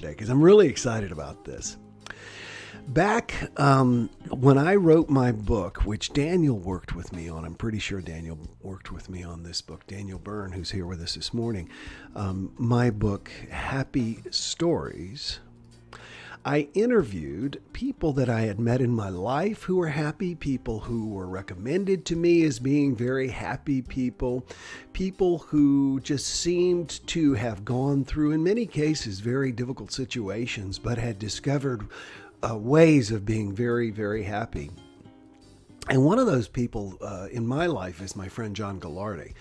today because I'm really excited about this. Back when I wrote my book, which Daniel worked with me on, I'm pretty sure Daniel worked with me on this book, Daniel Byrne, who's here with us this morning, my book, Happy Stories, I interviewed people that I had met in my life who were happy, people who were recommended to me as being very happy people, people who just seemed to have gone through, in many cases, very difficult situations, but had discovered ways of being very, very happy. And one of those people in my life is my friend John Gallardi.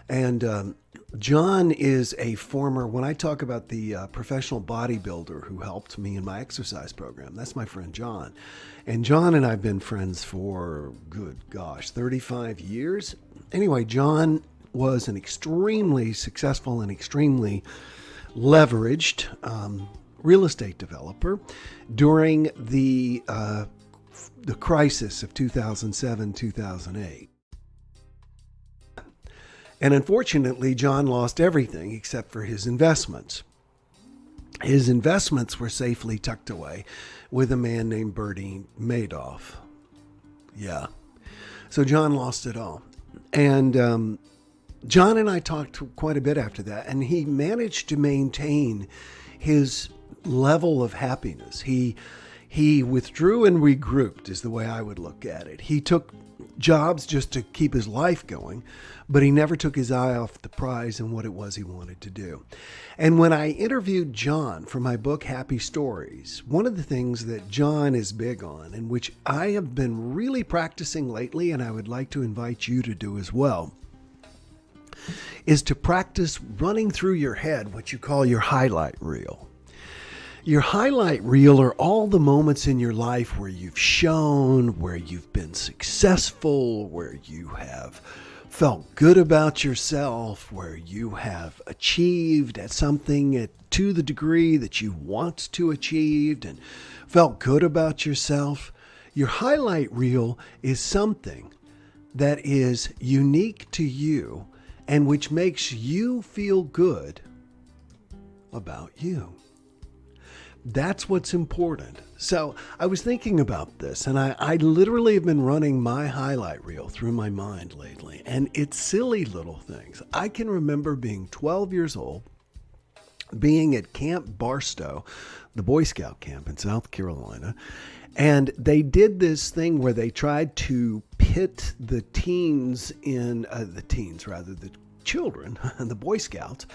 And John is a former, when I talk about the professional bodybuilder who helped me in my exercise program, that's my friend John. And John and I have been friends for, good gosh, 35 years. Anyway, John was an extremely successful and extremely leveraged real estate developer during the crisis of 2007, 2008. And unfortunately, John lost everything except for his investments. His investments were safely tucked away with a man named Bernie Madoff. Yeah. So John lost it all. And John and I talked quite a bit after that, and he managed to maintain his level of happiness. He withdrew and regrouped is the way I would look at it. He took jobs just to keep his life going, but he never took his eye off the prize and what it was he wanted to do. And when I interviewed John for my book, Happy Stories, one of the things that John is big on, and which I have been really practicing lately, and I would like to invite you to do as well, is to practice running through your head what you call your highlight reel. Your highlight reel are all the moments in your life where you've shown, where you've been successful, where you have felt good about yourself, where you have achieved at something to the degree that you want to achieve and felt good about yourself. Your highlight reel is something that is unique to you and which makes you feel good about you. That's what's important. So I was thinking about this, and I literally have been running my highlight reel through my mind lately, and it's silly little things. I can remember being 12 years old, being at Camp Barstow, the Boy Scout camp in South Carolina, and they did this thing where they tried to pit the children, the Boy Scouts,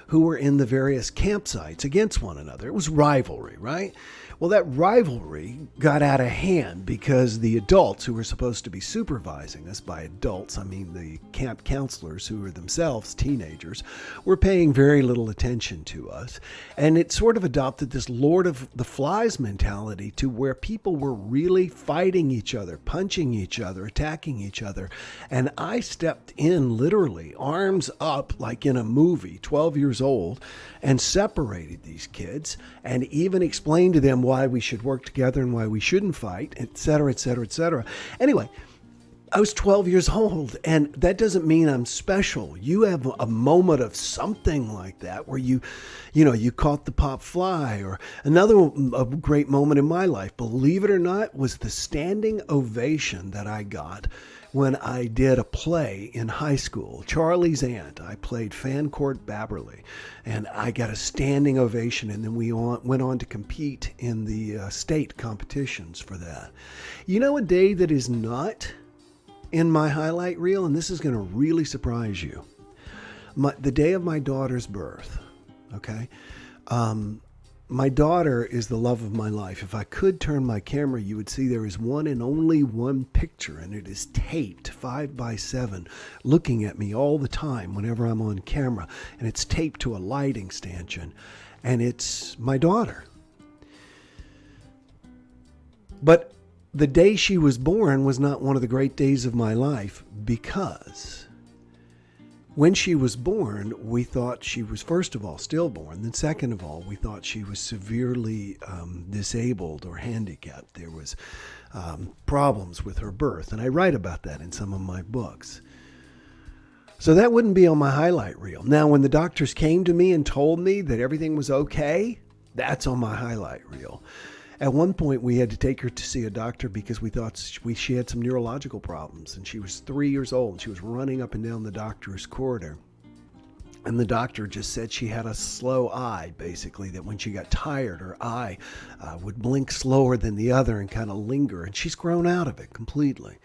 who were in the various campsites against one another. It was rivalry, right? Well, that rivalry got out of hand because the adults who were supposed to be supervising us, by adults, I mean the camp counselors who were themselves teenagers, were paying very little attention to us. And it sort of adopted this Lord of the Flies mentality to where people were really fighting each other, punching each other, attacking each other. And I stepped in literally, arms up like in a movie, 12 years old, and separated these kids and even explained to them why we should work together and why we shouldn't fight, et cetera, et cetera, et cetera. Anyway, I was 12 years old, and that doesn't mean I'm special. You have a moment of something like that where you caught the pop fly. Or a great moment in my life, believe it or not, was the standing ovation that I got when I did a play in high school. Charlie's Aunt. I played Fancourt Babberley, and I got a standing ovation, and then we went on to compete in the state competitions for that. You know, a day that is not in my highlight reel, and this is going to really surprise you, the day of my daughter's birth, okay? My daughter is the love of my life. If I could turn my camera, you would see there is one and only one picture, and it is taped 5x7, looking at me all the time whenever I'm on camera, and it's taped to a lighting stanchion, and it's my daughter. But the day she was born was not one of the great days of my life, because when she was born, we thought she was, first of all, stillborn. Then second of all, we thought she was severely disabled or handicapped. There was problems with her birth. And I write about that in some of my books. So that wouldn't be on my highlight reel. Now, when the doctors came to me and told me that everything was okay, That's on my highlight reel. At one point, we had to take her to see a doctor because we thought she had some neurological problems. And she was 3 years old. And she was running up and down the doctor's corridor. And the doctor just said she had a slow eye, basically, that when she got tired, her eye would blink slower than the other and kind of linger. And she's grown out of it completely.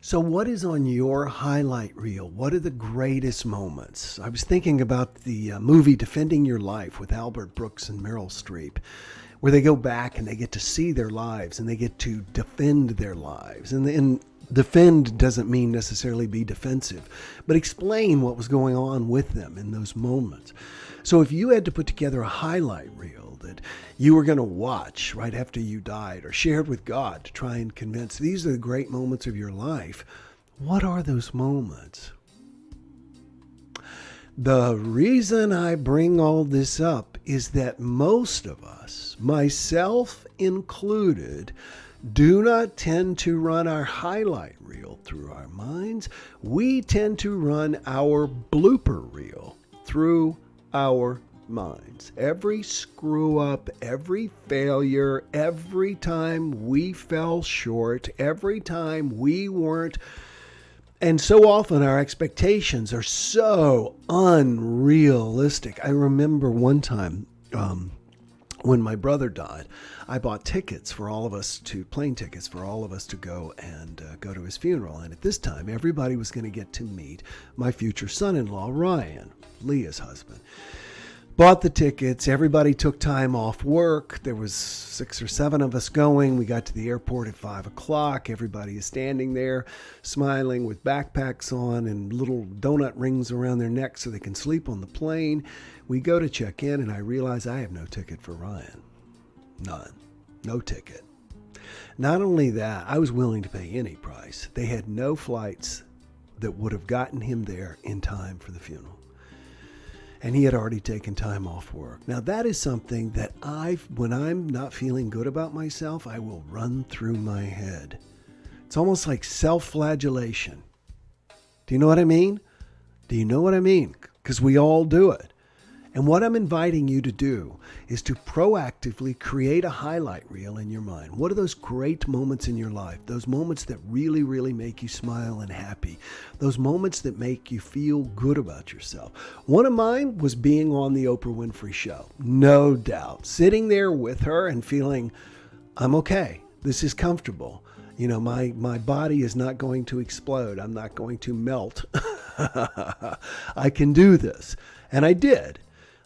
So what is on your highlight reel? What are the greatest moments? I was thinking about the movie Defending Your Life with Albert Brooks and Meryl Streep, where they go back and they get to see their lives and they get to defend their lives. And defend doesn't mean necessarily be defensive, but explain what was going on with them in those moments. So if you had to put together a highlight reel that you were going to watch right after you died or shared with God to try and convince these are the great moments of your life, what are those moments? The reason I bring all this up is that most of us, myself included, do not tend to run our highlight reel through our minds. We tend to run our blooper reel through our minds. Every screw up, every failure, every time we fell short, every time we weren't. And so often our expectations are so unrealistic. I remember one time when my brother died, I bought tickets for all of us plane tickets for all of us to go and go to his funeral. And at this time, everybody was going to get to meet my future son-in-law, Ryan, Leah's husband. Bought the tickets. Everybody took time off work. There was 6 or 7 of us going. We got to the airport at 5 o'clock. Everybody is standing there smiling with backpacks on and little donut rings around their necks so they can sleep on the plane. We go to check in and I realize I have no ticket for Ryan. None. No ticket. Not only that, I was willing to pay any price. They had no flights that would have gotten him there in time for the funeral. And he had already taken time off work. Now that is something that when I'm not feeling good about myself, I will run through my head. It's almost like self-flagellation. Do you know what I mean? Do you know what I mean? Because we all do it. And what I'm inviting you to do is to proactively create a highlight reel in your mind. What are those great moments in your life? Those moments that really, really make you smile and happy. Those moments that make you feel good about yourself. One of mine was being on the Oprah Winfrey Show. No doubt. Sitting there with her and feeling, I'm okay. This is comfortable. You know, my body is not going to explode. I'm not going to melt. I can do this. And I did.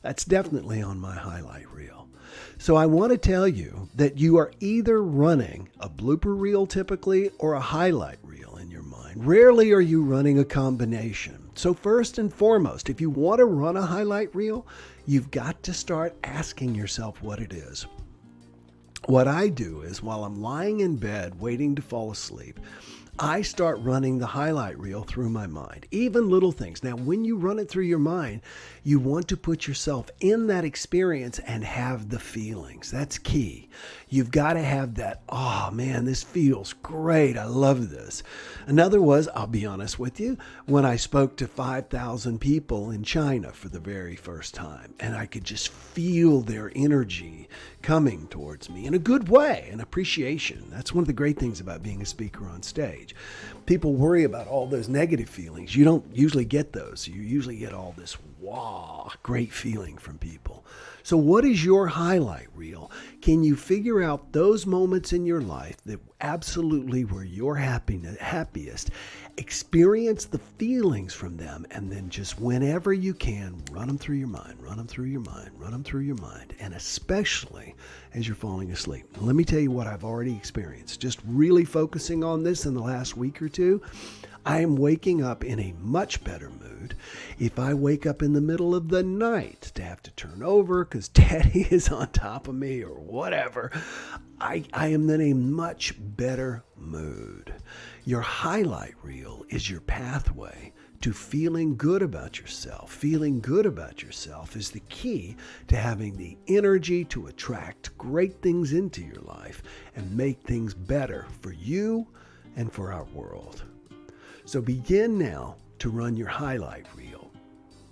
That's definitely on my highlight reel. So I want to tell you that you are either running a blooper reel typically or a highlight reel in your mind. Rarely are you running a combination. So first and foremost, if you want to run a highlight reel, you've got to start asking yourself what it is. What I do is while I'm lying in bed waiting to fall asleep, I start running the highlight reel through my mind, even little things. Now, when you run it through your mind, you want to put yourself in that experience and have the feelings. That's key. You've got to have that, oh man, this feels great. I love this. Another was, I'll be honest with you, when I spoke to 5,000 people in China for the very first time, and I could just feel their energy coming towards me in a good way, an appreciation. That's one of the great things about being a speaker on stage. People worry about all those negative feelings. You don't usually get those. You usually get all this, wow, great feeling from people. So what is your highlight reel? Can you figure out those moments in your life that absolutely were your happiest? Experience the feelings from them, and then just whenever you can, run them through your mind, run them through your mind, run them through your mind, and especially as you're falling asleep. Now, let me tell you what I've already experienced. Just really focusing on this in the last week or two, I am waking up in a much better mood. If I wake up in the middle of the night to have to turn over because Daddy is on top of me or whatever, I am in a much better mood. Your highlight reel is your pathway to feeling good about yourself. Feeling good about yourself is the key to having the energy to attract great things into your life and make things better for you and for our world. So begin now to run your highlight reel.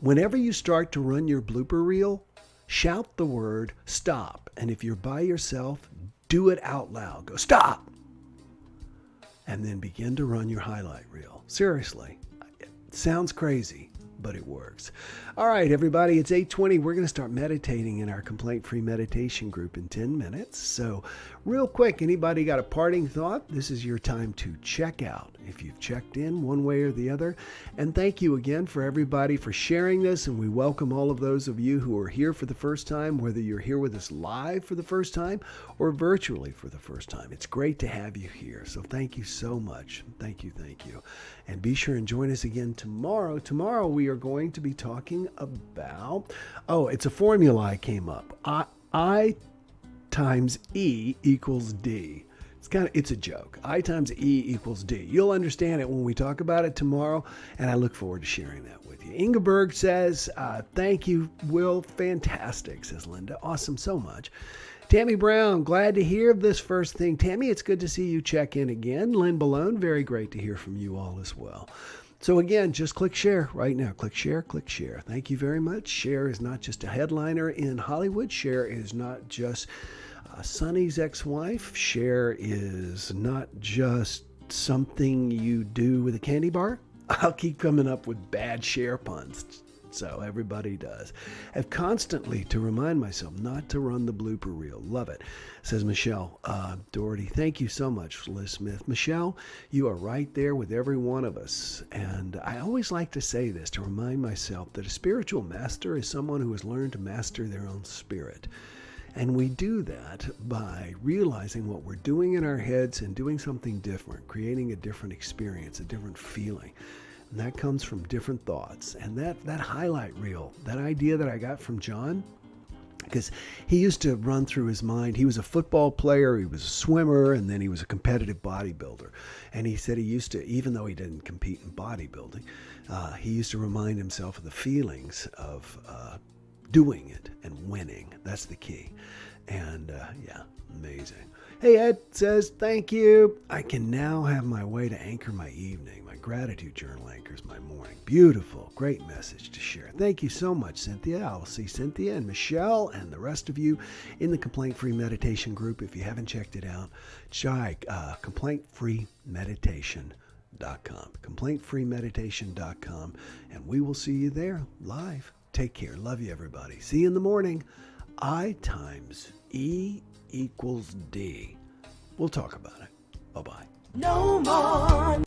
Whenever you start to run your blooper reel, shout the word stop. And if you're by yourself, do it out loud. Go, stop. And then begin to run your highlight reel. Seriously. It sounds crazy, but it works. All right, everybody, it's 8:20. We're going to start meditating in our complaint-free meditation group in 10 minutes. So real quick, anybody got a parting thought? This is your time to check out if you've checked in one way or the other. And thank you again for everybody for sharing this. And we welcome all of those of you who are here for the first time, whether you're here with us live for the first time or virtually for the first time. It's great to have you here. So thank you so much. Thank you. Thank you. And be sure and join us again tomorrow. Tomorrow we are going to be talking about, it's a formula I came up. I times E equals D. It's a joke. I times E equals D. You'll understand it when we talk about it tomorrow, and I look forward to sharing that with you. Ingeborg says, thank you, Will. Fantastic, says Linda. Awesome, so much. Tammy Brown, glad to hear of this first thing. Tammy, it's good to see you check in again. Lynn Balone, very great to hear from you all as well. So again, just click share right now. Click share, click share. Thank you very much. Cher is not just a headliner in Hollywood. Cher is not just Sonny's ex-wife. Cher is not just something you do with a candy bar. I'll keep coming up with bad Cher puns. So everybody does. I have constantly to remind myself not to run the blooper reel. Love it. Says Michelle Doherty. Thank you so much, Liz Smith. Michelle, you are right there with every one of us. And I always like to say this to remind myself that a spiritual master is someone who has learned to master their own spirit. And we do that by realizing what we're doing in our heads and doing something different, creating a different experience, a different feeling. And that comes from different thoughts. And that highlight reel, that idea that I got from John, because he used to run through his mind. He was a football player, he was a swimmer, and then he was a competitive bodybuilder. And he said he used to, even though he didn't compete in bodybuilding, he used to remind himself of the feelings of doing it and winning. That's the key. And amazing. Hey, Ed says, thank you. I can now have my way to anchor my evening. My gratitude journal anchors my morning. Beautiful. Great message to share. Thank you so much, Cynthia. I'll see Cynthia and Michelle and the rest of you in the Complaint-Free Meditation group. If you haven't checked it out, try complaintfreemeditation.com. Complaintfreemeditation.com. And we will see you there live. Take care. Love you, everybody. See you in the morning. I times E equals D. We'll talk about it. Bye-bye. No more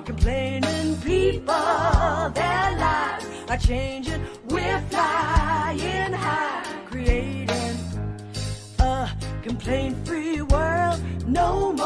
complaining people. Their lives are changing. We're flying high, creating a complaint-free world. No more.